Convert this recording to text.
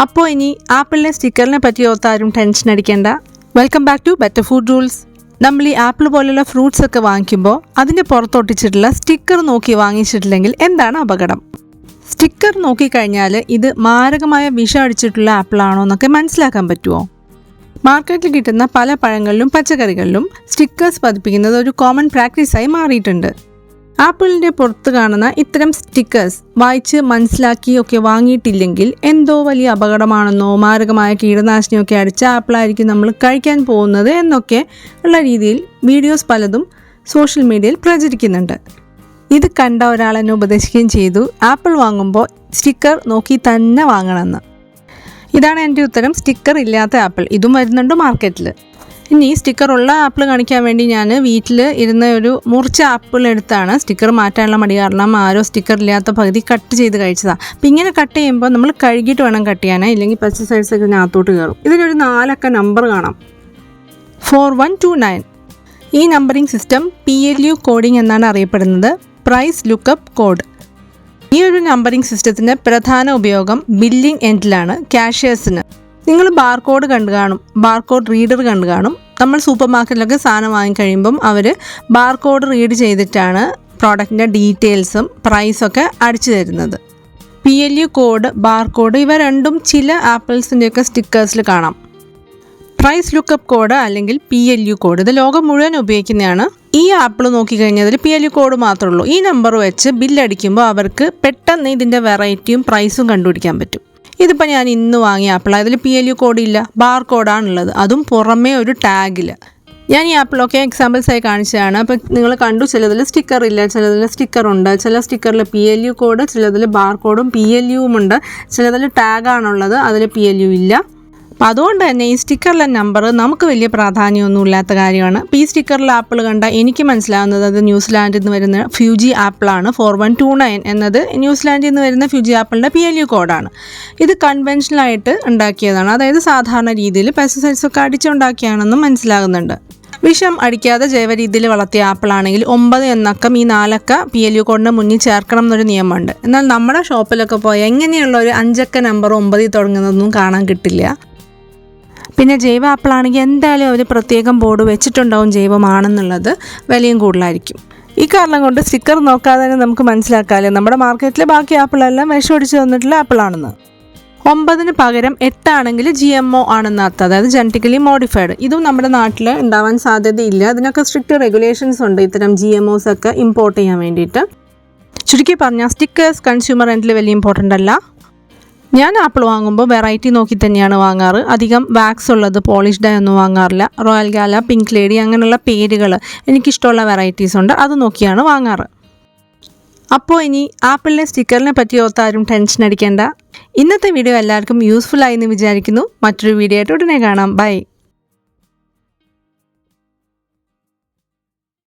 അപ്പോൾ ഇനി ആപ്പിളിൻ്റെ സ്റ്റിക്കറിനെ പറ്റി ഓർത്താരും ടെൻഷൻ അടിക്കേണ്ട. Welcome back to Better Food Rules. നമ്മൾ ഈ ആപ്പിൾ പോലുള്ള ഫ്രൂട്ട്സ് ഒക്കെ വാങ്ങിക്കുമ്പോൾ അതിൻ്റെ പുറത്തൊട്ടിച്ചിട്ടുള്ള സ്റ്റിക്കർ നോക്കി വാങ്ങിച്ചിട്ടില്ലെങ്കിൽ എന്താണ് അപകടം? സ്റ്റിക്കർ നോക്കിക്കഴിഞ്ഞാൽ ഇത് മാരകമായ വിഷം അടിച്ചിട്ടുള്ള ആപ്പിളാണോ എന്നൊക്കെ മനസ്സിലാക്കാൻ പറ്റുമോ? മാർക്കറ്റിൽ കിട്ടുന്ന പല പഴങ്ങളിലും പച്ചക്കറികളിലും സ്റ്റിക്കേഴ്സ് പതിപ്പിക്കുന്നത് ഒരു കോമൺ പ്രാക്ടീസായി മാറിയിട്ടുണ്ട്. ആപ്പിളിൻ്റെ പുറത്ത് കാണുന്ന ഇത്തരം സ്റ്റിക്കേഴ്സ് വായിച്ച് മനസ്സിലാക്കിയൊക്കെ വാങ്ങിയിട്ടില്ലെങ്കിൽ എന്തോ വലിയ അപകടമാണെന്നോ മാരകമായ കീടനാശിനിയൊക്കെ അടിച്ച ആപ്പിളായിരിക്കും നമ്മൾ കഴിക്കാൻ പോകുന്നത് എന്നൊക്കെ ഉള്ള രീതിയിൽ വീഡിയോസ് പലതും സോഷ്യൽ മീഡിയയിൽ പ്രചരിക്കുന്നുണ്ട്. ഇത് കണ്ട ഒരാൾ എന്നെ ഉപദേശിക്കുകയും ചെയ്തു, ആപ്പിൾ വാങ്ങുമ്പോൾ സ്റ്റിക്കർ നോക്കി തന്നെ വാങ്ങണമെന്ന്. ഇതാണ് എൻ്റെ ഉത്തരം. സ്റ്റിക്കർ ഇല്ലാത്ത ആപ്പിൾ ഇതും വരുന്നുണ്ട് മാർക്കറ്റിൽ. ഇനി സ്റ്റിക്കർ ഉള്ള ആപ്പിൾ കാണിക്കാൻ വേണ്ടി ഞാൻ വീട്ടിൽ ഇരുന്ന ഒരു മുറിച്ച ആപ്പിൾ എടുത്താണ്. സ്റ്റിക്കർ മാറ്റാനുള്ള മടി കാരണം ആരോ സ്റ്റിക്കർ ഇല്ലാത്ത പകുതി കട്ട് ചെയ്ത് കഴിച്ചതാണ്. അപ്പം ഇങ്ങനെ കട്ട് ചെയ്യുമ്പോൾ നമ്മൾ കഴുകിയിട്ട് വേണം കട്ട് ചെയ്യാനേ, ഇല്ലെങ്കിൽ പെസ്റ്റിസൈഡ്സൊക്കെ ഇതിനകത്തോട്ട് കയറും. ഇതിനൊരു 4 അക്ക നമ്പർ കാണാം, 4129. ഈ നമ്പറിംഗ് സിസ്റ്റം PLU കോഡിംഗ് എന്നാണ് അറിയപ്പെടുന്നത്, പ്രൈസ് ലുക്കപ്പ് കോഡ്. ഈ ഒരു നമ്പറിംഗ് സിസ്റ്റത്തിൻ്റെ പ്രധാന ഉപയോഗം ബില്ലിംഗ് എൻഡിലാണ്, ക്യാഷ്യേഴ്സിന്. നിങ്ങൾ ബാർകോഡ് കണ്ടു കാണും, ബാർകോഡ് റീഡർ കണ്ടു കാണും. നമ്മൾ സൂപ്പർ മാർക്കറ്റിലൊക്കെ സാധനം വാങ്ങിക്കഴിയുമ്പം അവർ ബാർകോഡ് റീഡ് ചെയ്തിട്ടാണ് പ്രോഡക്റ്റിൻ്റെ ഡീറ്റെയിൽസും പ്രൈസൊക്കെ അടിച്ചു തരുന്നത്. PLU കോഡ്, ബാർകോഡ് ഇവ രണ്ടും ചില ആപ്പിൾസിൻ്റെയൊക്കെ സ്റ്റിക്കേഴ്സിൽ കാണാം. പ്രൈസ് ലുക്കപ്പ് കോഡ് അല്ലെങ്കിൽ PLU കോഡ് ഇത് ലോകം മുഴുവൻ ഉപയോഗിക്കുന്നതാണ്. ഈ ആപ്പിൾ നോക്കിക്കഴിഞ്ഞാൽ അതിൽ PLU കോഡ് മാത്രമേ ഉള്ളൂ. ഈ നമ്പർ വെച്ച് ബില്ലടിക്കുമ്പോൾ അവർക്ക് പെട്ടെന്ന് ഇതിൻ്റെ വെറൈറ്റിയും പ്രൈസും കണ്ടുപിടിക്കാൻ പറ്റും. ഇതിപ്പോൾ ഞാൻ ഇന്ന് വാങ്ങിയ ആപ്പിൾ, അതിൽ PLU കോഡ് ഇല്ല, ബാർ കോഡാണുള്ളത്, അതും പുറമേ ഒരു ടാഗിൽ. ഞാൻ ഈ ആപ്പിളൊക്കെ എക്സാമ്പിൾസായി കാണിച്ചതാണ്. അപ്പോൾ നിങ്ങൾ കണ്ടു, ചിലതിൽ സ്റ്റിക്കർ ഇല്ല, ചിലതിൽ സ്റ്റിക്കർ ഉണ്ട്, ചില സ്റ്റിക്കറിൽ PLU കോഡ്, ചിലതിൽ ബാർ കോഡും PLUവും ഉണ്ട്, ചിലതിൽ ടാഗാണുള്ളത്, അതിൽ PLU ഇല്ല. അപ്പോൾ അതുകൊണ്ട് തന്നെ ഈ സ്റ്റിക്കറിലെ നമ്പർ നമുക്ക് വലിയ പ്രാധാന്യമൊന്നും ഇല്ലാത്ത കാര്യമാണ്. അപ്പോൾ ഈ സ്റ്റിക്കറിൽ ആപ്പിൾ കണ്ട എനിക്ക് മനസ്സിലാവുന്നത് അത് ന്യൂസിലാൻഡിൽ നിന്ന് വരുന്ന ഫ്യൂജി ആപ്പിളാണ്. 4129 എന്നത് ന്യൂസിലാൻഡിൽ നിന്ന് വരുന്ന ഫ്യൂജി ആപ്പിളിൻ്റെ PLU കോഡാണ്. ഇത് കൺവെൻഷനലായിട്ട് ഉണ്ടാക്കിയതാണ്, അതായത് സാധാരണ രീതിയിൽ പെസ്റ്റിസൈഡ്സൊക്കെ അടിച്ചുണ്ടാക്കിയാണെന്നും മനസ്സിലാകുന്നുണ്ട്. വിഷം അടിക്കാതെ ജൈവ രീതിയിൽ വളർത്തിയ ആപ്പിളാണെങ്കിൽ 9 എന്നക്കം ഈ 4 അക്ക PLU കോഡിന് മുന്നിൽ ചേർക്കണം എന്നൊരു നിയമമുണ്ട്. എന്നാൽ നമ്മുടെ ഷോപ്പിലൊക്കെ പോയാൽ എങ്ങനെയുള്ള ഒരു 5 അക്ക നമ്പർ 9 തുടങ്ങുന്നതൊന്നും കാണാൻ കിട്ടില്ല. പിന്നെ ജൈവ ആപ്പിളാണെങ്കിൽ എന്തായാലും അവർ പ്രത്യേകം ബോർഡ് വെച്ചിട്ടുണ്ടാവും ജൈവമാണെന്നുള്ളത്, വിലയും കൂടുതലായിരിക്കും. ഈ കാരണം കൊണ്ട് സ്റ്റിക്കർ നോക്കാതെ തന്നെ നമുക്ക് മനസ്സിലാക്കാമല്ലോ നമ്മുടെ മാർക്കറ്റിൽ ബാക്കി ആപ്പിളെല്ലാം വിഷമടിച്ച് തന്നിട്ടുള്ള ആപ്പിളാണെന്ന്. 9 പകരം 8 ആണെങ്കിൽ GMO ആണെന്ന് അർത്ഥം, അതായത് ജനറ്റിക്കലി മോഡിഫൈഡ്. ഇതും നമ്മുടെ നാട്ടിൽ ഉണ്ടാവാൻ സാധ്യതയില്ല. അതിനൊക്കെ സ്ട്രിക്റ്റ് റെഗുലേഷൻസ് ഉണ്ട് ഇത്തരം GMOs ഒക്കെ ഇമ്പോർട്ട് ചെയ്യാൻ വേണ്ടിയിട്ട്. ചുരുക്കി പറഞ്ഞാൽ സ്റ്റിക്കേഴ്സ് കൺസ്യൂമർ എൻഡിൽ വലിയ ഇമ്പോർട്ടൻ്റ് അല്ല. ഞാൻ ആപ്പിൾ വാങ്ങുമ്പോൾ വെറൈറ്റി നോക്കി തന്നെയാണ് വാങ്ങാറ്. അധികം വാക്സ് ഉള്ളത് പോളിഷ്ഡായി ഒന്നും വാങ്ങാറില്ല. റോയൽ ഗാല, പിങ്ക് ലേഡി അങ്ങനെയുള്ള പേരുകൾ എനിക്കിഷ്ടമുള്ള വെറൈറ്റീസ് ഉണ്ട്, അത് നോക്കിയാണ് വാങ്ങാറ്. അപ്പോൾ ഇനി ആപ്പിളിൻ്റെ സ്റ്റിക്കറിനെ പറ്റി ഓർത്താരും ടെൻഷൻ അടിക്കേണ്ട. ഇന്നത്തെ വീഡിയോ എല്ലാവർക്കും യൂസ്ഫുൾ ആയി എന്ന് വിചാരിക്കുന്നു. മറ്റൊരു വീഡിയോ ആയിട്ട് ഉടനെ കാണാം. ബൈ.